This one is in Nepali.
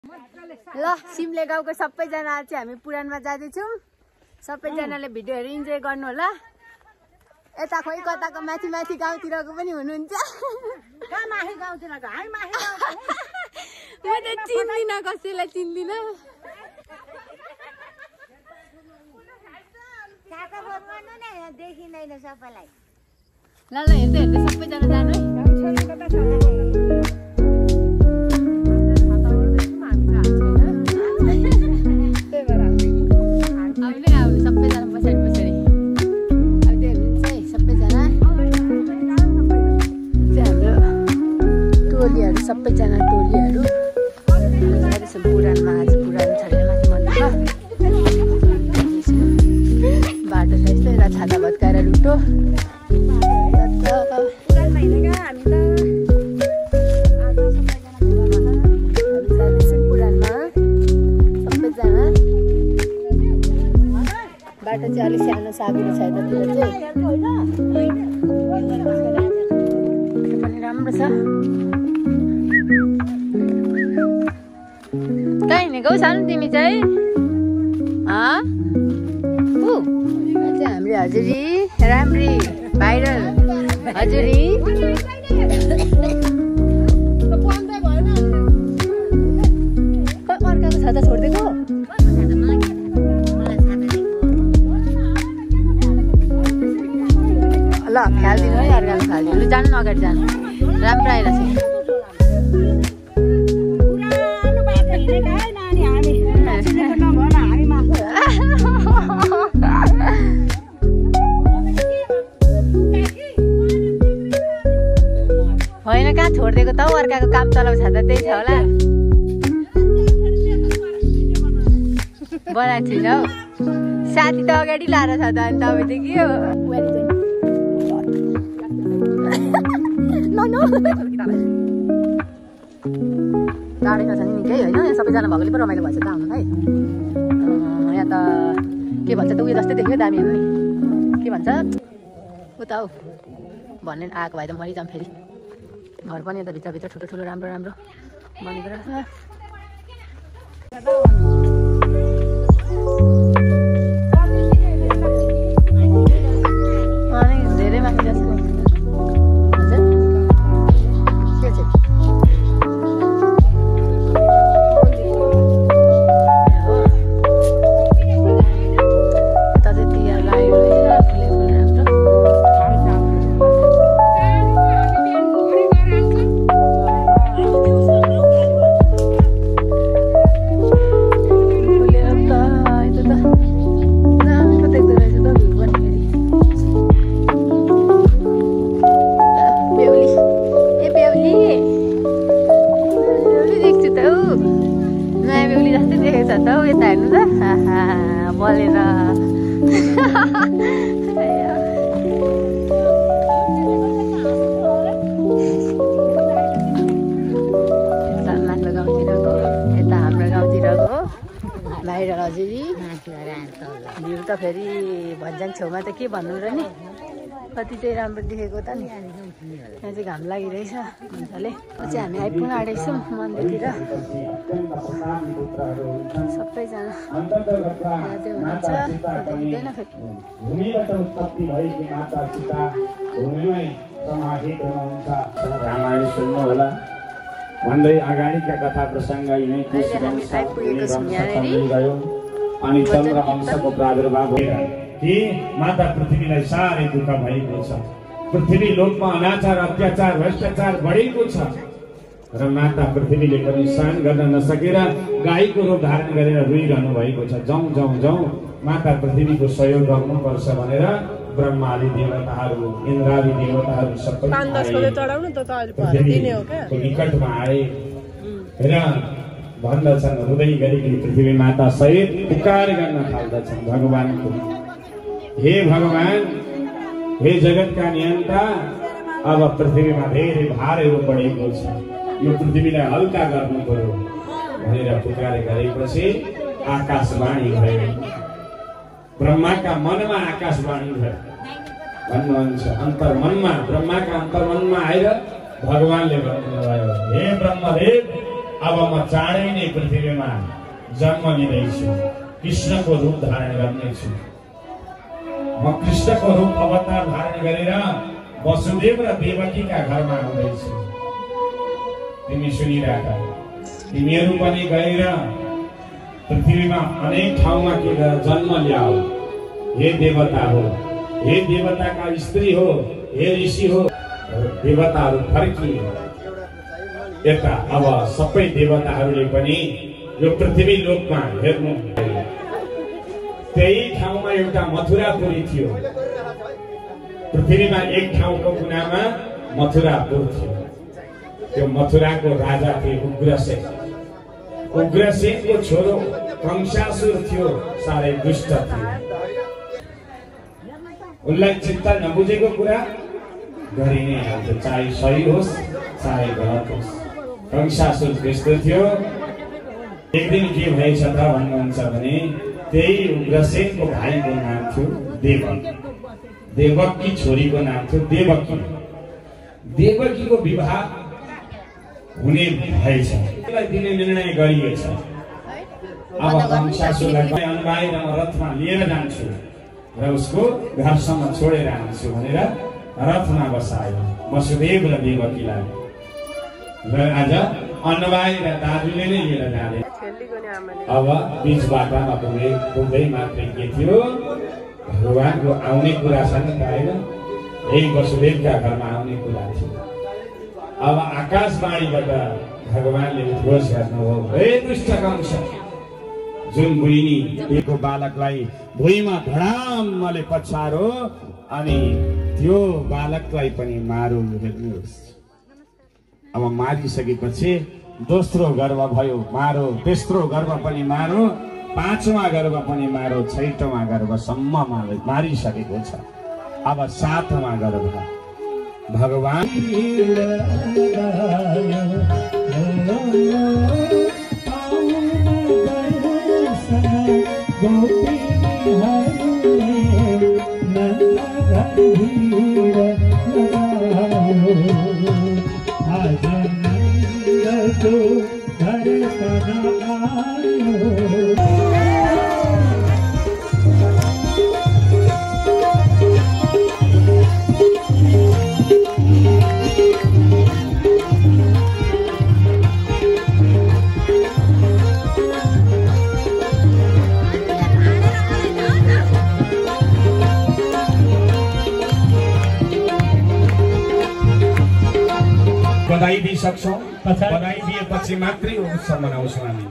ल सिमले गाउँको सबैजना चाहिँ हामी पुराणमा जाँदैछौँ। सबैजनाले भिडियोहरू इन्जोय गर्नु होला। यता खोइ कताको माथि माथि गाउँतिरको पनि हुनुहुन्छ। म त चिन्दिनँ, कसैलाई चिन्दिनँ। देखिँदैन सबैलाई। ल ल हेर्दै हेर्दै सबैजना जानु है। सबैजना पछाडि पछाडि अब त्यो हेर्नुहुन्छ है। सबैजना हाम्रो टोलीहरू, सबैजना टोलीहरू पुराणमा। आज पुराण छैन माथि मन्दिरमा। बाटो त यस्तै यता छाता भत्काएर लुटो पुराणमा सबैजना। बाटो चाहिँ अलिक सानो साबिलो छ यतातिर चाहिँ। त्यो पनि राम्रो छ। कहाँ हिँडेको हौ सानो तिमी चाहिँ? हाम्रो हजुरी राम्री भाइरल हजुरी। अर्काको छाता छोडिदिएको ल फ्यालिदिनु है। अर्काको फालिदिनु। जानु न अगाडि जानु। राम्रो आइरहेछ। होइन कहाँ छोडिदिएको त हौ। अर्काको काम चलाउ छाता त्यही छ होला। बनाएको छैन हौ। साथी त अगाडि लाएर छ त। अनि तपाईँ त के हो? टाढेको छ नि निकै होइन। यहाँ सबैजना भएकोले पो रमाइलो भएछ त आउनु है। यहाँ त के भन्छ त उयो जस्तै देख्यो दामी हेर्नु नि। के भन्छ उता हौ भन्ने आएको भए त मरिजाउँ फेरि। घर पनि यता भित्रभित्र ठुलो ठुलो राम्रो राम्रो बनेको रहेछ। धेरै माथि रहेछ नि। भ्यू त फेरि भन्छन् छेउमा त के भन्नु र नि। कति चाहिँ राम्रो देखेको त नि। यहाँ चाहिँ घाम लागिरहेछ मजाले। चाहिँ हामी आइपुग्न आँटेको छौँ मन्दिरतिर। सबैजना चाहिँ हुनुहुन्छ। हुँदैन फेरि। रामायण सुन्नु होला भन्दै अगाडिका कथा प्रसङ्ग यिनै आइपुगेको छौँ यहाँनिर। अनि चन्द्रवंशको प्रादुर्भाव कि माता पृथ्वीलाई साह्रै दुःख भएको छ। पृथ्वी लोकमा अनाचार अत्याचार भ्रष्टाचार बढेको छ र माता पृथ्वीले पनि सहन गर्न नसकेर गाईको रूप धारण गरेर रोइरहनु भएको छ। जाउँ जाउँ जाउँ माता पृथ्वीको सहयोग गर्नुपर्छ भनेर ब्रह्मादि देवताहरू इन्द्रादि देवताहरू सबै निकटमा आए र भन्दछन् हृदय गरेकी पृथ्वी माता सहित पुकार गर्न थाल्दछन् भगवानको। हे भगवान, हे जगतका नियन्ता, अब पृथ्वीमा धेरै भारहरू बढेको छ। यो पृथ्वीलाई हल्का गर्नु पर्यो भनेर पुकार गरेपछि आकाशवाणी भयो। ब्रह्माका मनमा आकाशवाणी भयो भन्नुहुन्छ। अन्तर्मनमा ब्रह्माका अन्तर्मनमा आएर भगवानले भन्नुभयो, हे ब्रह्मदेव, अब म चाँडै नै पृथ्वीमा जन्म लिँदैछु, कृष्णको रूप धारण गर्नेछु। म कृष्णको रूप अवतार धारण गरेर वसुदेव र देवकीका घरमा आउँदैछु। तिमी सुनिरहेका, तिमीहरू पनि गएर पृथ्वीमा अनेक ठाउँमा के जन्म ल्याऊ। हे देवता हो, हे देवताका स्त्री हो, हे ऋषि हो, देवताहरू फर्किए यता। अब सबै देवताहरूले पनि यो पृथ्वी लोकमा हेर्नु। त्यही ठाउँमा एउटा मथुरापुरी थियो। पृथ्वीमा एक ठाउँको कुनामा मथुरापुर थियो। त्यो मथुराको राजा थिए उग्रसेन। उग्रसेनको छोरो कंसासुर थियो, साह्रै दुष्ट थियो। उनलाई चित्त नबुझेको कुरा गरि नै हाल्थ्यो, चाहे सही होस् चाहे गलत होस्। कंसासुर त्यस्तो थियो। एक दिन के भएछ त भन्नुहुन्छ भने त्यही उग्रसेनको भाइको नाम थियो देवकी। देवकी छोरीको नाम थियो देवकी। देवकीको विवाह हुने भएछ, त्यसलाई दिने निर्णय गरिएछ। अब कंसासुरलाई अनुबाई र रथमा लिएर जान्छु र उसको घरसम्म छोडेर आउँछु भनेर रथमा बसायो वसुदेव र देवकीलाई। र आज अन्नबाई र दाजुले नै लिएर जाने। अब बीच बाटामा पुग्दै मात्रै के थियो, भगवानको आउने कुरा छ नि त होइन, यही वसुदेवका घरमा आउने कुरा थियो। अब आकाशवाणीबाट भगवानले उद्घोष गर्नुभयो, हे दुष्ट कंस, जुन बुढिनीको बालकलाई भुइँमा धडामले पछारो अनि त्यो बालकलाई पनि मारो। हेर्नुहोस्, अब मारिसकेपछि दोस्रो गर्भ भयो, मारो। तेस्रो गर्भ पनि मारो, पाँचौं गर्भ पनि मारो, छैटौं गर्भसम्म मारिसकेको छ। अब सातौं गर्भ भगवान बधाई दिइसक्छौँ। बधाई दिएपछि मात्रै उत्सव मनाउँछौँ हामी।